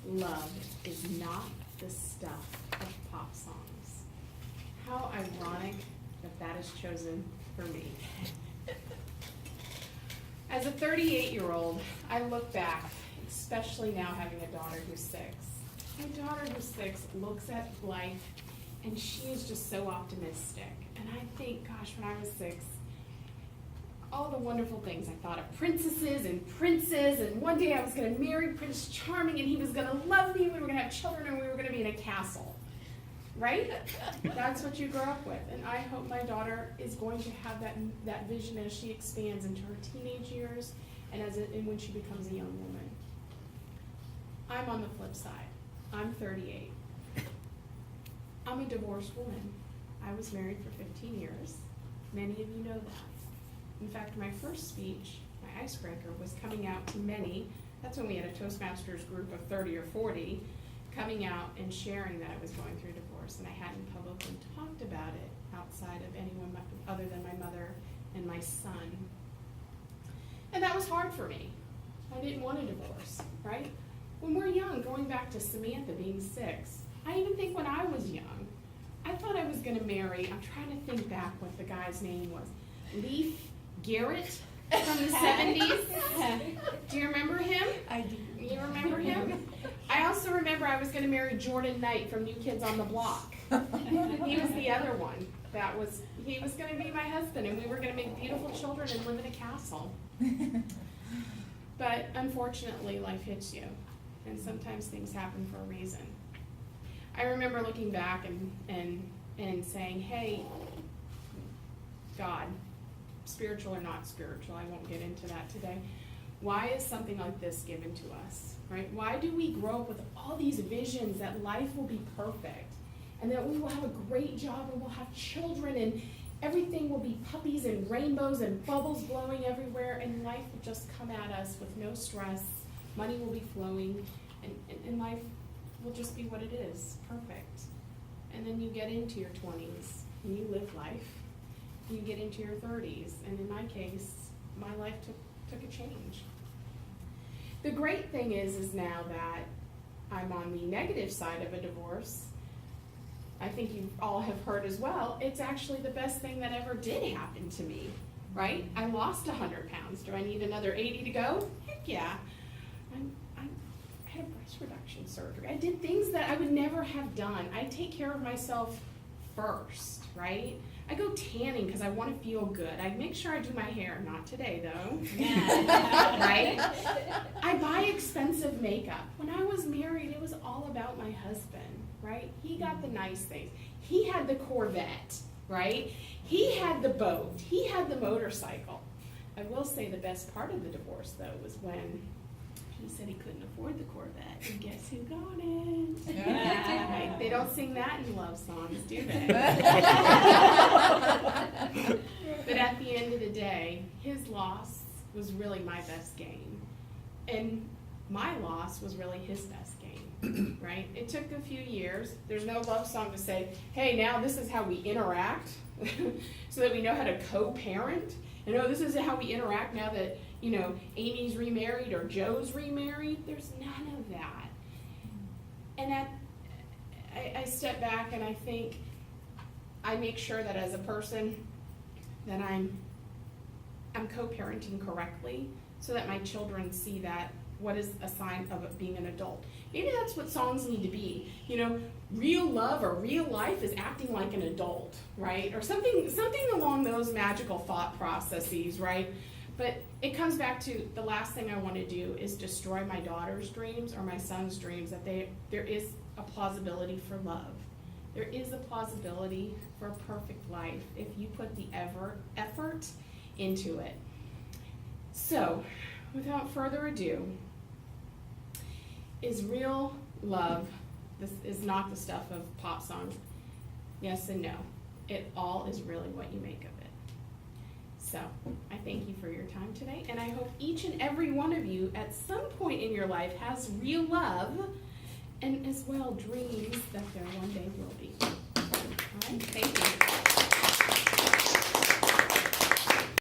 love is not the stuff of pop songs. How ironic that that is chosen for me. As a 38-year-old, I look back, especially now having a daughter who's 6. My daughter who's 6 looks at life and she is just so optimistic. And I think, gosh, when I was 6, all the wonderful things. I thought of princesses and princes, and one day I was going to marry Prince Charming, and he was going to love me, we were going to have children, and we were going to be in a castle. Right? That's what you grow up with. And I hope my daughter is going to have that vision as she expands into her teenage years and and when she becomes a young woman. I'm on the flip side. I'm 38. I'm a divorced woman. I was married for 15 years. Many of you know that. In fact, my first speech, my icebreaker, was coming out to many. That's when we had a Toastmasters group of 30 or 40, coming out and sharing that I was going through divorce, and I hadn't publicly talked about it outside of anyone other than my mother and my son. And that was hard for me. I didn't want a divorce, right? When we're young, going back to Samantha being 6, I even think when I was young, I thought I was going to marry, I'm trying to think back what the guy's name was, Leif Garrett from the 70s. Do you remember him? I do. You remember him? I also remember I was going to marry Jordan Knight from New Kids on the Block. He was the other one. He was going to be my husband, and we were going to make beautiful children and live in a castle. But unfortunately, life hits you, and sometimes things happen for a reason. I remember looking back and saying, hey, God, spiritual or not spiritual, I won't get into that today. Why is something like this given to us, right? Why do we grow up with all these visions that life will be perfect and that we will have a great job and we'll have children and everything will be puppies and rainbows and bubbles blowing everywhere and life will just come at us with no stress, money will be flowing, and life will just be what it is, perfect. And then you get into your 20s and you live life. You get into your 30s, and in my case, my life took a change. The great thing is now that I'm on the negative side of a divorce, I think you all have heard as well, it's actually the best thing that ever did happen to me, right? I lost 100 pounds. Do I need another 80 to go? Heck yeah. I had a breast reduction surgery. I did things that I would never have done. I take care of myself first, right? I go tanning because I want to feel good. I make sure I do my hair. Not today, though. Right? I buy expensive makeup. When I was married, it was all about my husband, right? He got the nice things. He had the Corvette, right? He had the boat. He had the motorcycle. I will say the best part of the divorce, though, was when he said he couldn't afford the Corvette, and guess who got it? Right? They don't sing that in love songs, do they? But at the end of the day, his loss was really my best gain. And my loss was really his best gain, right? It took a few years. There's no love song to say, hey, now this is how we interact so that we know how to co-parent. And oh, this is how we interact now that, you know, Amy's remarried or Joe's remarried. There's none of that. And I step back and I think I make sure that as a person that I'm co-parenting correctly so that my children see that what is a sign of it being an adult. Maybe that's what songs need to be. You know, real love or real life is acting like an adult, right? Or something along those magical thought processes, right? But it comes back to the last thing I want to do is destroy my daughter's dreams or my son's dreams, that there is a plausibility for love. There is a plausibility for a perfect life if you put the effort into it. So, without further ado, is real love, this is not the stuff of pop songs? Yes and no. It all is really what you make of it. So, I thank you for your time today, and I hope each and every one of you at some point in your life has real love, and as well dreams that there one day will be. All right, thank you.